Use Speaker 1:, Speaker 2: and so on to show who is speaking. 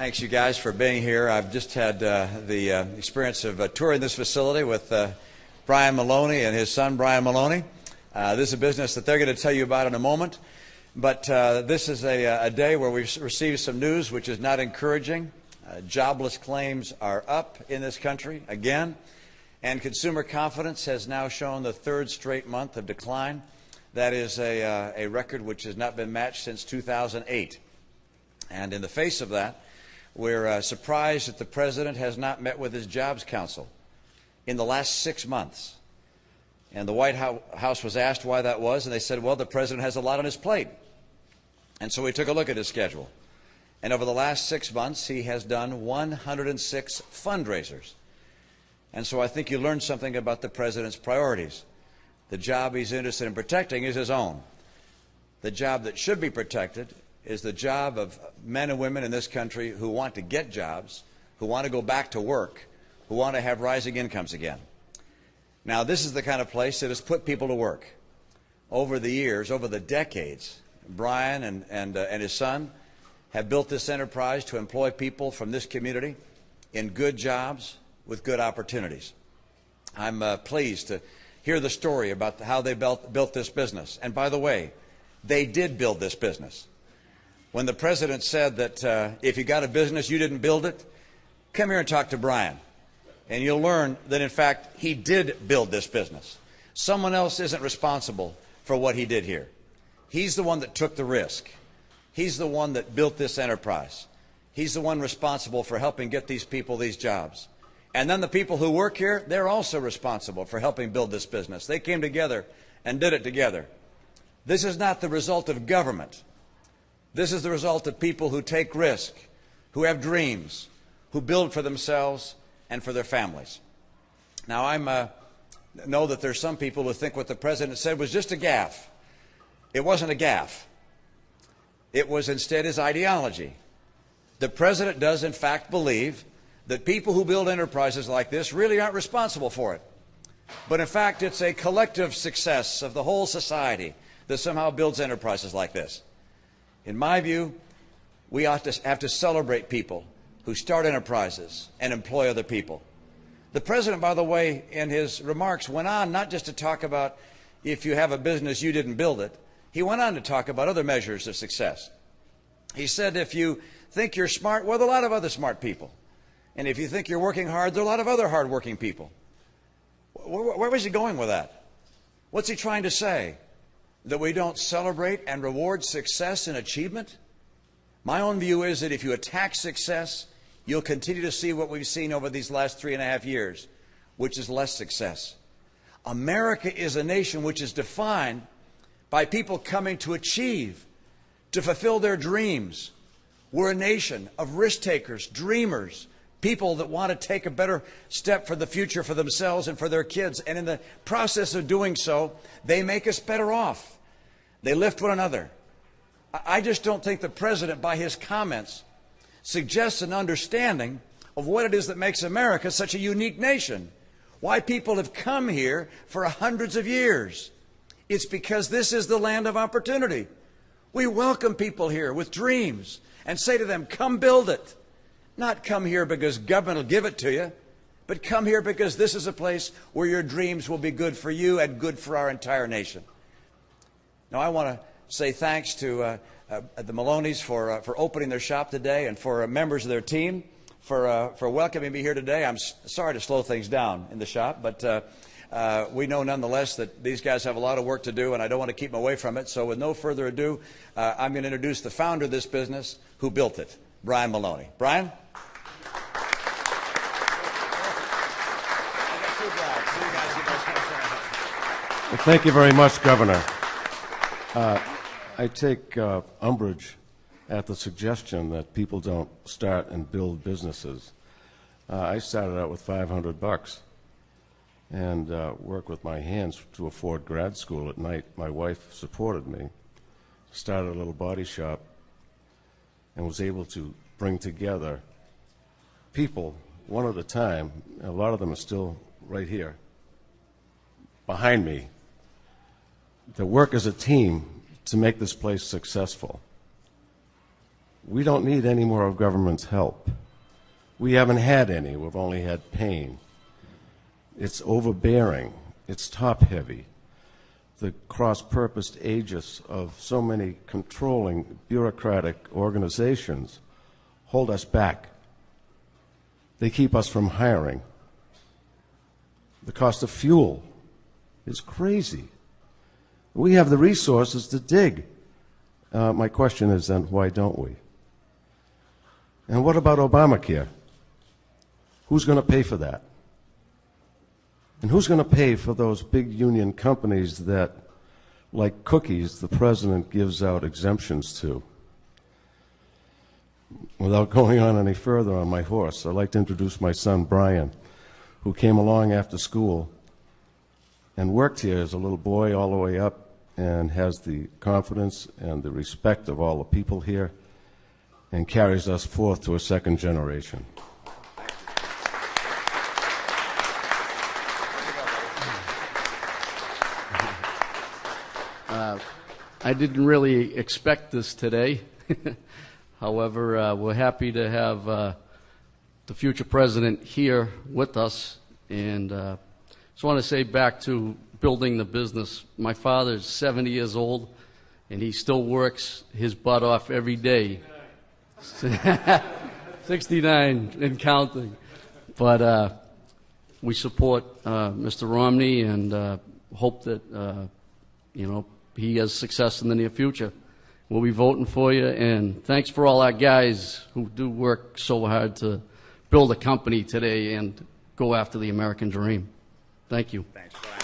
Speaker 1: Thanks, you guys, for being here. I've just had the experience of touring this facility with Brian Maloney and his son, Brian Maloney. This is a business that they're going to tell you about in a moment. But this is a day where we've received some news which is not encouraging. Jobless claims are up in this country again, and consumer confidence has now shown the third straight month of decline. That is a record which has not been matched since 2008. And in the face of that, we're surprised that the President has not met with his Jobs Council in the last 6 months. And the White House was asked why that was, and they said, well, the President has a lot on his plate. And so we took a look at his schedule. And over the last 6 months, he has done 106 fundraisers. And so I think you learned something about the President's priorities. The job he's interested in protecting is his own. The job that should be protected is the job of men and women in this country who want to get jobs, who want to go back to work, who want to have rising incomes again. Now, this is the kind of place that has put people to work. Over the years, over the decades, Brian and his son have built this enterprise to employ people from this community in good jobs with good opportunities. I'm pleased to hear the story about how they built this business. And by the way, they did build this business. When the President said that if you got a business, you didn't build it, come here and talk to Brian. And you'll learn that, in fact, he did build this business. Someone else isn't responsible for what he did here. He's the one that took the risk. He's the one that built this enterprise. He's the one responsible for helping get these people these jobs. And then the people who work here, they're also responsible for helping build this business. They came together and did it together. This is not the result of government. This is the result of people who take risk, who have dreams, who build for themselves and for their families. Now, I know that there's some people who think what the President said was just a gaffe. It wasn't a gaffe. It was instead his ideology. The President does, in fact, believe that people who build enterprises like this really aren't responsible for it. But in fact, it's a collective success of the whole society that somehow builds enterprises like this. In my view, we ought to have to celebrate people who start enterprises and employ other people. The President, by the way, in his remarks went on not just to talk about if you have a business, you didn't build it. He went on to talk about other measures of success. He said if you think you're smart, well, there are a lot of other smart people. And if you think you're working hard, there are a lot of other hard-working people. Where was he going with that? What's he trying to say? That we don't celebrate and reward success and achievement? My own view is that if you attack success, you'll continue to see what we've seen over these last 3.5 years, which is less success. America is a nation which is defined by people coming to achieve, to fulfill their dreams. We're a nation of risk takers, dreamers, people that want to take a better step for the future for themselves and for their kids. And in the process of doing so, they make us better off. They lift one another. I just don't think the President, by his comments, suggests an understanding of what it is that makes America such a unique nation. Why people have come here for hundreds of years. It's because this is the land of opportunity. We welcome people here with dreams and say to them, come build it. Not come here because government will give it to you, but come here because this is a place where your dreams will be good for you and good for our entire nation. Now, I want to say thanks to the Maloneys for opening their shop today and for members of their team for welcoming me here today. I'm sorry to slow things down in the shop, but we know nonetheless that these guys have a lot of work to do, and I don't want to keep them away from it. So with no further ado, I'm going to introduce the founder of this business who built it, Brian Maloney. Brian?
Speaker 2: Well, thank you very much, Governor. I take umbrage at the suggestion that people don't start and build businesses. I started out with $500 and worked with my hands to afford grad school at night. My wife supported me, started a little body shop, and was able to bring together people one at a time. A lot of them are still right here behind me, to work as a team to make this place successful. We don't need any more of government's help. We haven't had any. We've only had pain. It's overbearing. It's top-heavy. The cross-purposed aegis of so many controlling bureaucratic organizations hold us back. They keep us from hiring. The cost of fuel is crazy. We have the resources to dig. My question is then, why don't we? And what about Obamacare? Who's going to pay for that? And who's going to pay for those big union companies that, like cookies, the president gives out exemptions to? Without going on any further on my horse, I'd like to introduce my son, Brian, who came along after school and worked here as a little boy all the way up and has the confidence and the respect of all the people here and carries us forth to a second generation.
Speaker 3: I didn't really expect this today. However, we're happy to have the future president here with us. And just want to say back to building the business. My father's 70 years old, and he still works his butt off every day. 69 and counting. But we support Mr. Romney and hope that, he has success in the near future. We'll be voting for you, and thanks for all our guys who do work so hard to build a company today and go after the American dream. Thank you.
Speaker 1: Thanks, Brian.